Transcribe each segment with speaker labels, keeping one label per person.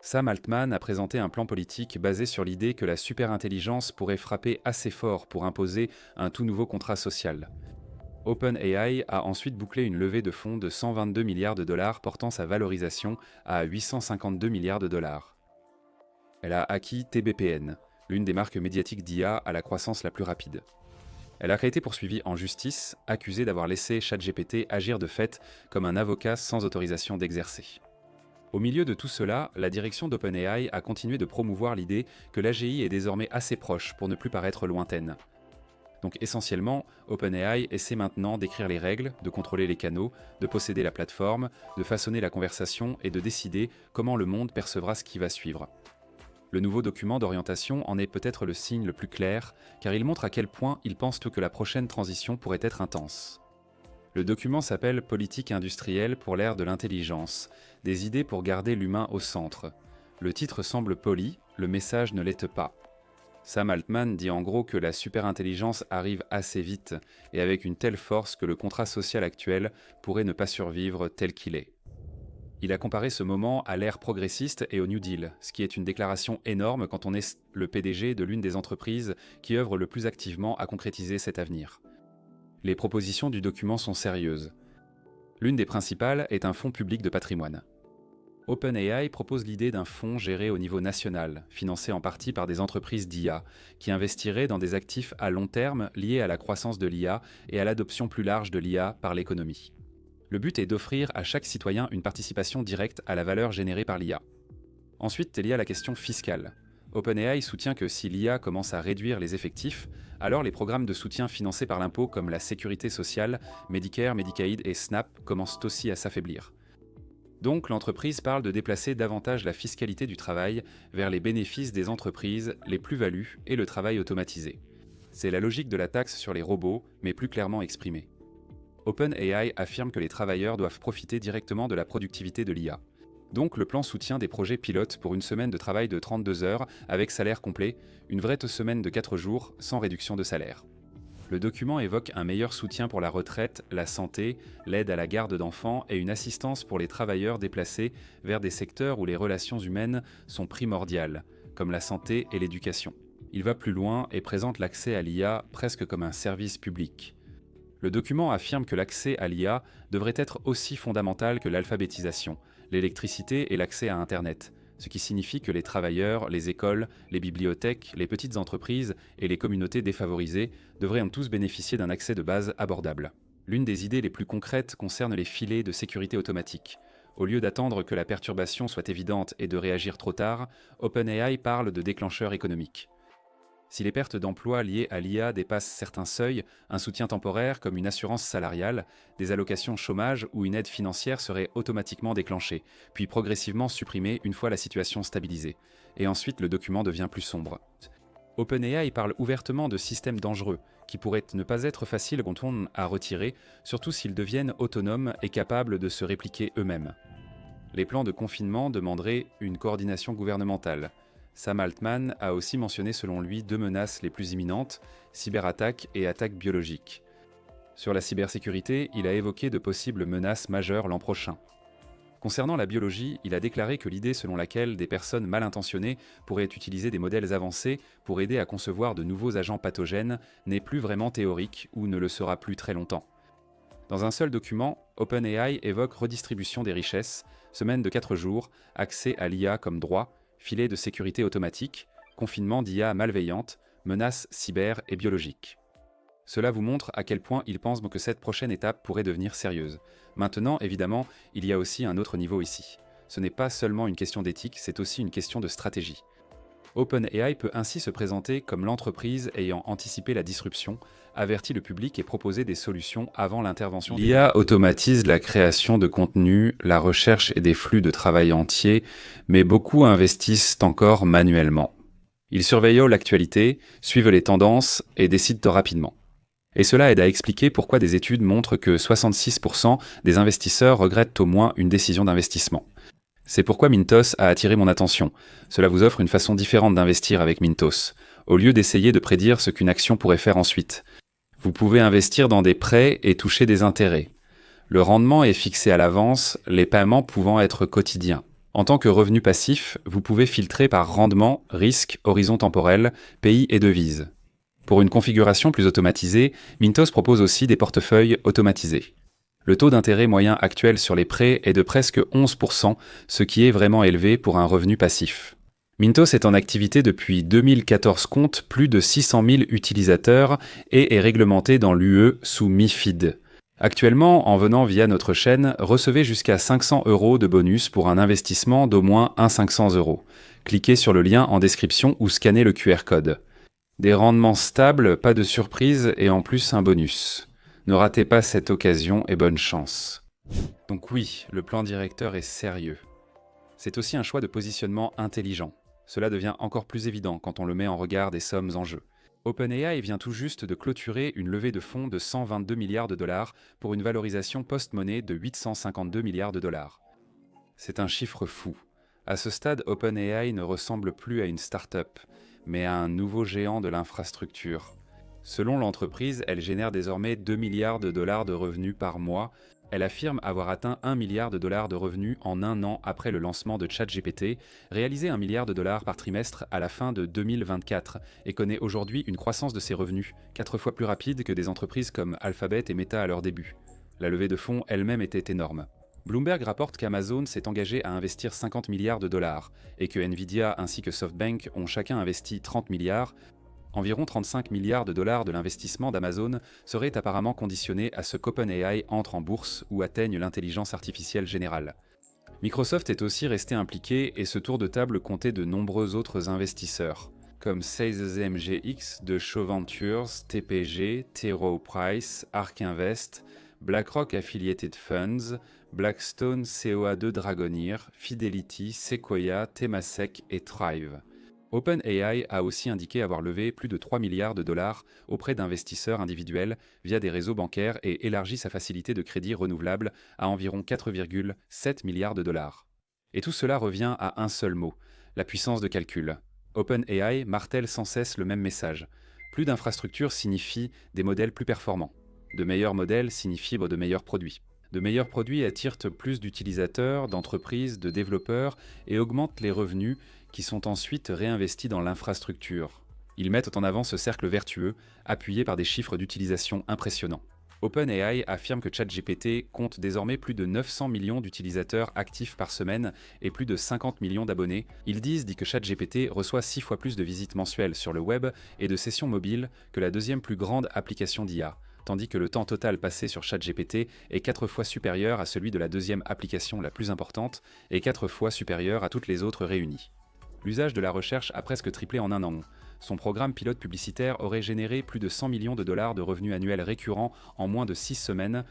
Speaker 1: Sam Altman a présenté un plan politique basé sur l'idée que la superintelligence pourrait frapper assez fort pour imposer un tout nouveau contrat social. OpenAI a ensuite bouclé une levée de fonds de 122 milliards de dollars portant sa valorisation à 852 milliards de dollars. Elle a acquis TBPN, l'une des marques médiatiques d'IA à la croissance la plus rapide. Elle a été poursuivie en justice, accusée d'avoir laissé ChatGPT agir de fait comme un avocat sans autorisation d'exercer. Au milieu de tout cela, la direction d'OpenAI a continué de promouvoir l'idée que l'AGI est désormais assez proche pour ne plus paraître lointaine. Donc essentiellement, OpenAI essaie maintenant d'écrire les règles, de contrôler les canaux, de posséder la plateforme, de façonner la conversation et de décider comment le monde percevra ce qui va suivre. Le nouveau document d'orientation en est peut-être le signe le plus clair, car il montre à quel point ils pensent que la prochaine transition pourrait être intense. Le document s'appelle « Politique industrielle pour l'ère de l'intelligence », des idées pour garder l'humain au centre. Le titre semble poli, le message ne l'est pas. Sam Altman dit en gros que la superintelligence arrive assez vite et avec une telle force que le contrat social actuel pourrait ne pas survivre tel qu'il est. Il a comparé ce moment à l'ère progressiste et au New Deal, ce qui est une déclaration énorme quand on est le PDG de l'une des entreprises qui œuvre le plus activement à concrétiser cet avenir. Les propositions du document sont sérieuses. L'une des principales est un fonds public de patrimoine. OpenAI propose l'idée d'un fonds géré au niveau national, financé en partie par des entreprises d'IA, qui investiraient dans des actifs à long terme liés à la croissance de l'IA et à l'adoption plus large de l'IA par l'économie. Le but est d'offrir à chaque citoyen une participation directe à la valeur générée par l'IA. Ensuite, il y a la question fiscale. OpenAI soutient que si l'IA commence à réduire les effectifs, alors les programmes de soutien financés par l'impôt comme la sécurité sociale, Medicare, Medicaid et SNAP commencent aussi à s'affaiblir. Donc l'entreprise parle de déplacer davantage la fiscalité du travail vers les bénéfices des entreprises, les plus-values et le travail automatisé. C'est la logique de la taxe sur les robots, mais plus clairement exprimée. OpenAI affirme que les travailleurs doivent profiter directement de la productivité de l'IA. Donc le plan soutient des projets pilotes pour une semaine de travail de 32 heures avec salaire complet, une vraie semaine de 4 jours sans réduction de salaire. Le document évoque un meilleur soutien pour la retraite, la santé, l'aide à la garde d'enfants et une assistance pour les travailleurs déplacés vers des secteurs où les relations humaines sont primordiales, comme la santé et l'éducation. Il va plus loin et présente l'accès à l'IA presque comme un service public. Le document affirme que l'accès à l'IA devrait être aussi fondamental que l'alphabétisation, l'électricité et l'accès à Internet, ce qui signifie que les travailleurs, les écoles, les bibliothèques, les petites entreprises et les communautés défavorisées devraient tous bénéficier d'un accès de base abordable. L'une des idées les plus concrètes concerne les filets de sécurité automatique. Au lieu d'attendre que la perturbation soit évidente et de réagir trop tard, OpenAI parle de déclencheurs économiques. Si les pertes d'emplois liées à l'IA dépassent certains seuils, un soutien temporaire comme une assurance salariale, des allocations chômage ou une aide financière seraient automatiquement déclenchées, puis progressivement supprimées une fois la situation stabilisée. Et ensuite, le document devient plus sombre. OpenAI parle ouvertement de systèmes dangereux, qui pourraient ne pas être faciles à retirer, surtout s'ils deviennent autonomes et capables de se répliquer eux-mêmes. Les plans de confinement demanderaient une coordination gouvernementale. Sam Altman a aussi mentionné selon lui 2 menaces les plus imminentes, cyberattaques et attaques biologiques. Sur la cybersécurité, il a évoqué de possibles menaces majeures l'an prochain. Concernant la biologie, il a déclaré que l'idée selon laquelle des personnes mal intentionnées pourraient utiliser des modèles avancés pour aider à concevoir de nouveaux agents pathogènes n'est plus vraiment théorique ou ne le sera plus très longtemps. Dans un seul document, OpenAI évoque redistribution des richesses, semaine de 4 jours, accès à l'IA comme droit, filet de sécurité automatique, confinement d'IA malveillante, menaces cyber et biologiques. Cela vous montre à quel point ils pensent que cette prochaine étape pourrait devenir sérieuse. Maintenant, évidemment, il y a aussi un autre niveau ici. Ce n'est pas seulement une question d'éthique, c'est aussi une question de stratégie. OpenAI peut ainsi se présenter comme l'entreprise ayant anticipé la disruption, averti le public et proposé des solutions avant l'intervention. L'IA automatise la création de contenu, la recherche et des flux de travail entiers, mais beaucoup investissent encore manuellement. Ils surveillent l'actualité, suivent les tendances et décident rapidement. Et cela aide à expliquer pourquoi des études montrent que 66% des investisseurs regrettent au moins une décision d'investissement. C'est pourquoi Mintos a attiré mon attention. Cela vous offre une façon différente d'investir avec Mintos, au lieu d'essayer de prédire ce qu'une action pourrait faire ensuite. Vous pouvez investir dans des prêts et toucher des intérêts. Le rendement est fixé à l'avance, les paiements pouvant être quotidiens. En tant que revenu passif, vous pouvez filtrer par rendement, risque, horizon temporel, pays et devise. Pour une configuration plus automatisée, Mintos propose aussi des portefeuilles automatisés. Le taux d'intérêt moyen actuel sur les prêts est de presque 11%, ce qui est vraiment élevé pour un revenu passif. Mintos est en activité depuis 2014, compte plus de 600 000 utilisateurs et est réglementé dans l'UE sous MiFID. Actuellement, en venant via notre chaîne, recevez jusqu'à 500 € de bonus pour un investissement d'au moins 500 €. Cliquez sur le lien en description ou scannez le QR code. Des rendements stables, pas de surprise et en plus un bonus. Ne ratez pas cette occasion et bonne chance. Donc oui, le plan directeur est sérieux. C'est aussi un choix de positionnement intelligent. Cela devient encore plus évident quand on le met en regard des sommes en jeu. OpenAI vient tout juste de clôturer une levée de fonds de 122 milliards de dollars pour une valorisation post-monnaie de 852 milliards de dollars. C'est un chiffre fou. À ce stade, OpenAI ne ressemble plus à une start-up, mais à un nouveau géant de l'infrastructure. Selon l'entreprise, elle génère désormais 2 milliards de dollars de revenus par mois. Elle affirme avoir atteint 1 milliard de dollars de revenus en un an après le lancement de ChatGPT, réalisé 1 milliard de dollars par trimestre à la fin de 2024, et connaît aujourd'hui une croissance de ses revenus, 4 fois plus rapide que des entreprises comme Alphabet et Meta à leur début. La levée de fonds elle-même était énorme. Bloomberg rapporte qu'Amazon s'est engagé à investir 50 milliards de dollars, et que Nvidia ainsi que SoftBank ont chacun investi 30 milliards. Environ 35 milliards de dollars de l'investissement d'Amazon serait apparemment conditionné à ce qu'OpenAI entre en bourse ou atteigne l'intelligence artificielle générale. Microsoft est aussi resté impliqué et ce tour de table comptait de nombreux autres investisseurs, comme SailsMGX de Shaw Ventures, TPG, T. Rowe Price, Ark Invest, BlackRock Affiliated Funds, Blackstone COA2 Dragoneer, Fidelity, Sequoia, Temasek et Thrive. OpenAI a aussi indiqué avoir levé plus de 3 milliards de dollars auprès d'investisseurs individuels via des réseaux bancaires et élargi sa facilité de crédit renouvelable à environ 4,7 milliards de dollars. Et tout cela revient à un seul mot, la puissance de calcul. OpenAI martèle sans cesse le même message. Plus d'infrastructures signifie des modèles plus performants. De meilleurs modèles signifient de meilleurs produits. De meilleurs produits attirent plus d'utilisateurs, d'entreprises, de développeurs et augmentent les revenus qui sont ensuite réinvestis dans l'infrastructure. Ils mettent en avant ce cercle vertueux, appuyé par des chiffres d'utilisation impressionnants. OpenAI affirme que ChatGPT compte désormais plus de 900 millions d'utilisateurs actifs par semaine et plus de 50 millions d'abonnés. Ils disent que ChatGPT reçoit 6 fois plus de visites mensuelles sur le web et de sessions mobiles que la deuxième plus grande application d'IA, tandis que le temps total passé sur ChatGPT est 4 fois supérieur à celui de la deuxième application la plus importante et 4 fois supérieur à toutes les autres réunies. L'usage de la recherche a presque triplé en un an. Son programme pilote publicitaire aurait généré plus de 100 millions de dollars de revenus annuels récurrents en moins de 6 semaines.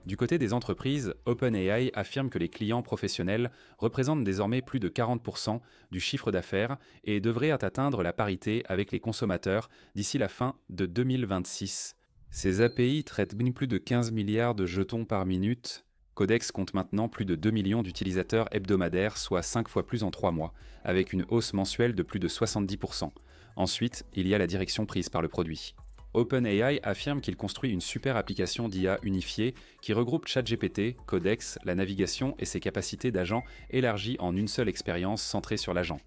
Speaker 1: Du côté des entreprises, OpenAI affirme que les clients professionnels représentent désormais plus de 40% du chiffre d'affaires et devraient atteindre la parité avec les consommateurs d'ici la fin de 2026. Ces API traitent plus de 15 milliards de jetons par minute. Codex compte maintenant plus de 2 millions d'utilisateurs hebdomadaires, soit 5 fois plus en 3 mois, avec une hausse mensuelle de plus de 70%. Ensuite, il y a la direction prise par le produit. OpenAI affirme qu'il construit une super application d'IA unifiée qui regroupe ChatGPT, Codex, la navigation et ses capacités d'agent élargies en une seule expérience centrée sur l'agent.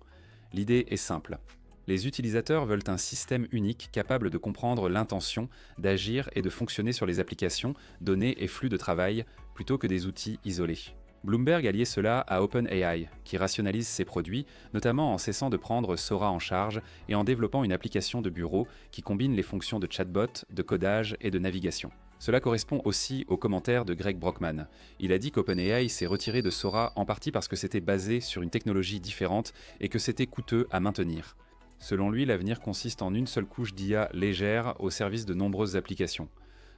Speaker 1: L'idée est simple. Les utilisateurs veulent un système unique capable de comprendre l'intention, d'agir et de fonctionner sur les applications, données et flux de travail, plutôt que des outils isolés. Bloomberg a lié cela à OpenAI, qui rationalise ses produits, notamment en cessant de prendre Sora en charge et en développant une application de bureau qui combine les fonctions de chatbot, de codage et de navigation. Cela correspond aussi aux commentaires de Greg Brockman. Il a dit qu'OpenAI s'est retiré de Sora en partie parce que c'était basé sur une technologie différente et que c'était coûteux à maintenir. Selon lui, l'avenir consiste en une seule couche d'IA légère au service de nombreuses applications.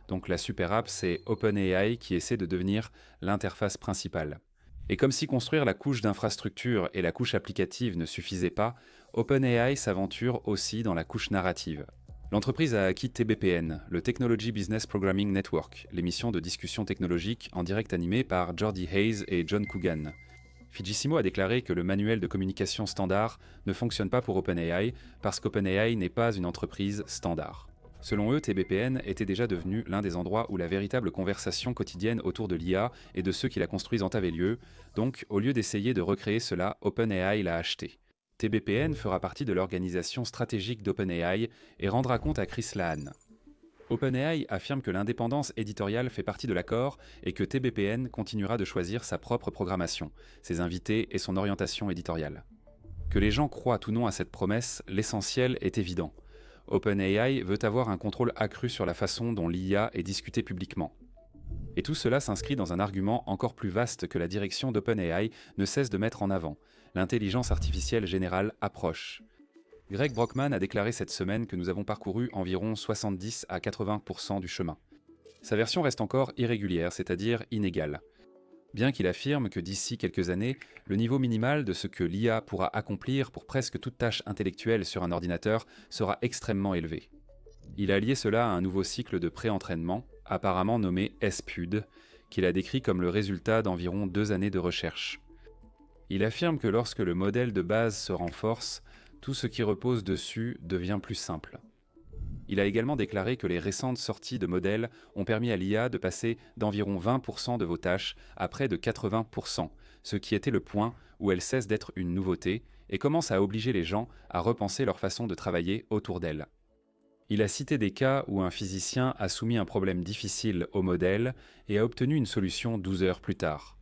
Speaker 1: Donc la super app, c'est OpenAI qui essaie de devenir l'interface principale. Et comme si construire la couche d'infrastructure et la couche applicative ne suffisaient pas, OpenAI s'aventure aussi dans la couche narrative. L'entreprise a acquis TBPN, le Technology Business Programming Network, l'émission de discussion technologique en direct animée par Jordi Hayes et John Coogan. Fujissimo a déclaré que le manuel de communication standard ne fonctionne pas pour OpenAI parce qu'OpenAI n'est pas une entreprise standard. Selon eux, TBPN était déjà devenu l'un des endroits où la véritable conversation quotidienne autour de l'IA et de ceux qui la construisent avait lieu, donc au lieu d'essayer de recréer cela, OpenAI l'a acheté. TBPN fera partie de l'organisation stratégique d'OpenAI et rendra compte à Chris Lane. OpenAI affirme que l'indépendance éditoriale fait partie de l'accord et que TBPN continuera de choisir sa propre programmation, ses invités et son orientation éditoriale. Que les gens croient ou non à cette promesse, l'essentiel est évident. OpenAI veut avoir un contrôle accru sur la façon dont l'IA est discutée publiquement. Et tout cela s'inscrit dans un argument encore plus vaste que la direction d'OpenAI ne cesse de mettre en avant. L'intelligence artificielle générale approche. Greg Brockman a déclaré cette semaine que nous avons parcouru environ 70 à 80% du chemin. Sa version reste encore irrégulière, c'est-à-dire inégale. Bien qu'il affirme que d'ici quelques années, le niveau minimal de ce que l'IA pourra accomplir pour presque toute tâche intellectuelle sur un ordinateur sera extrêmement élevé. Il a lié cela à un nouveau cycle de pré-entraînement, apparemment nommé SPUD, qu'il a décrit comme le résultat d'environ 2 années de recherche. Il affirme que lorsque le modèle de base se renforce, tout ce qui repose dessus devient plus simple. Il a également déclaré que les récentes sorties de modèles ont permis à l'IA de passer d'environ 20% de vos tâches à près de 80%, ce qui était le point où elle cesse d'être une nouveauté et commence à obliger les gens à repenser leur façon de travailler autour d'elle. Il a cité des cas où un physicien a soumis un problème difficile au modèle et a obtenu une solution 12 heures plus tard.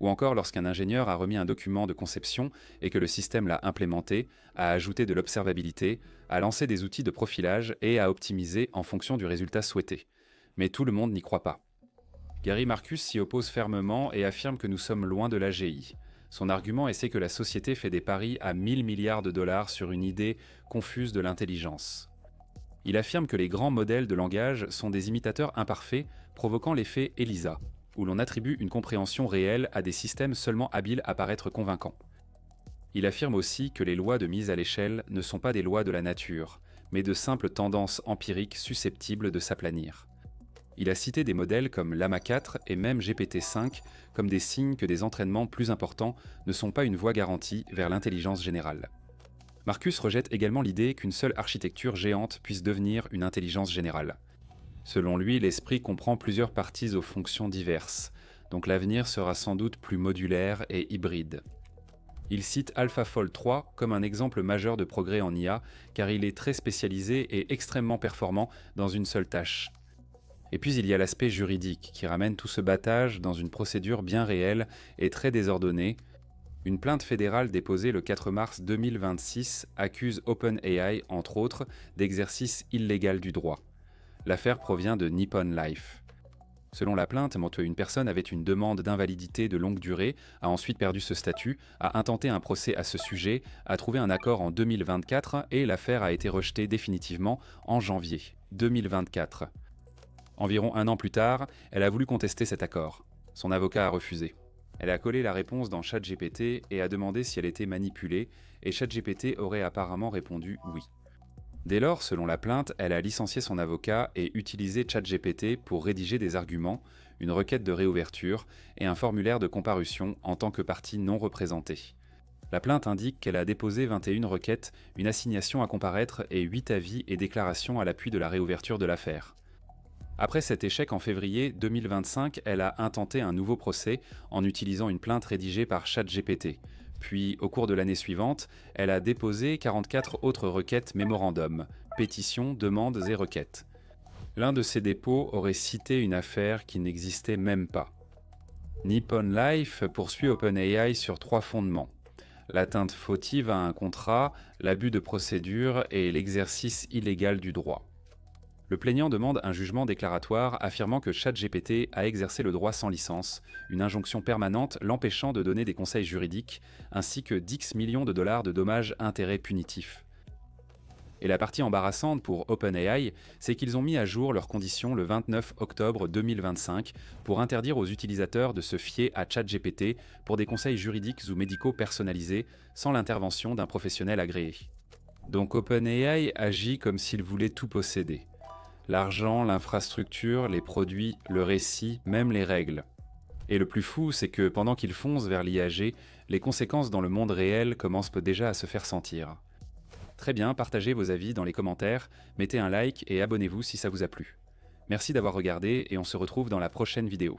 Speaker 1: Ou encore lorsqu'un ingénieur a remis un document de conception et que le système l'a implémenté, a ajouté de l'observabilité, a lancé des outils de profilage et a optimisé en fonction du résultat souhaité. Mais tout le monde n'y croit pas. Gary Marcus s'y oppose fermement et affirme que nous sommes loin de l'AGI. Son argument est que la société fait des paris à 1000 milliards de dollars sur une idée confuse de l'intelligence. Il affirme que les grands modèles de langage sont des imitateurs imparfaits, provoquant l'effet ELISA, où l'on attribue une compréhension réelle à des systèmes seulement habiles à paraître convaincants. Il affirme aussi que les lois de mise à l'échelle ne sont pas des lois de la nature, mais de simples tendances empiriques susceptibles de s'aplanir. Il a cité des modèles comme Llama 4 et même GPT-5 comme des signes que des entraînements plus importants ne sont pas une voie garantie vers l'intelligence générale. Marcus rejette également l'idée qu'une seule architecture géante puisse devenir une intelligence générale. Selon lui, l'esprit comprend plusieurs parties aux fonctions diverses, donc l'avenir sera sans doute plus modulaire et hybride. Il cite AlphaFold 3 comme un exemple majeur de progrès en IA, car il est très spécialisé et extrêmement performant dans une seule tâche. Et puis il y a l'aspect juridique, qui ramène tout ce battage dans une procédure bien réelle et très désordonnée. Une plainte fédérale déposée le 4 mars 2026 accuse OpenAI, entre autres, d'exercice illégal du droit. L'affaire provient de Nippon Life. Selon la plainte, une personne avait une demande d'invalidité de longue durée, a ensuite perdu ce statut, a intenté un procès à ce sujet, a trouvé un accord en 2024 et l'affaire a été rejetée définitivement en janvier 2024. Environ 1 an plus tard, elle a voulu contester cet accord. Son avocat a refusé. Elle a collé la réponse dans ChatGPT et a demandé si elle était manipulée, et ChatGPT aurait apparemment répondu oui. Dès lors, selon la plainte, elle a licencié son avocat et utilisé ChatGPT pour rédiger des arguments, une requête de réouverture et un formulaire de comparution en tant que partie non représentée. La plainte indique qu'elle a déposé 21 requêtes, une assignation à comparaître et 8 avis et déclarations à l'appui de la réouverture de l'affaire. Après cet échec en février 2025, elle a intenté un nouveau procès en utilisant une plainte rédigée par ChatGPT. Puis, au cours de l'année suivante, elle a déposé 44 autres requêtes mémorandum, pétitions, demandes et requêtes. L'un de ces dépôts aurait cité une affaire qui n'existait même pas. Nippon Life poursuit OpenAI sur 3 fondements. L'atteinte fautive à un contrat, l'abus de procédure et l'exercice illégal du droit. Le plaignant demande un jugement déclaratoire affirmant que ChatGPT a exercé le droit sans licence, une injonction permanente l'empêchant de donner des conseils juridiques, ainsi que 10 millions de dollars de dommages-intérêts punitifs. Et la partie embarrassante pour OpenAI, c'est qu'ils ont mis à jour leurs conditions le 29 octobre 2025 pour interdire aux utilisateurs de se fier à ChatGPT pour des conseils juridiques ou médicaux personnalisés sans l'intervention d'un professionnel agréé. Donc OpenAI agit comme s'il voulait tout posséder. L'argent, l'infrastructure, les produits, le récit, même les règles. Et le plus fou, c'est que pendant qu'ils foncent vers l'IAG, les conséquences dans le monde réel commencent déjà à se faire sentir. Très bien, partagez vos avis dans les commentaires, mettez un like et abonnez-vous si ça vous a plu. Merci d'avoir regardé et on se retrouve dans la prochaine vidéo.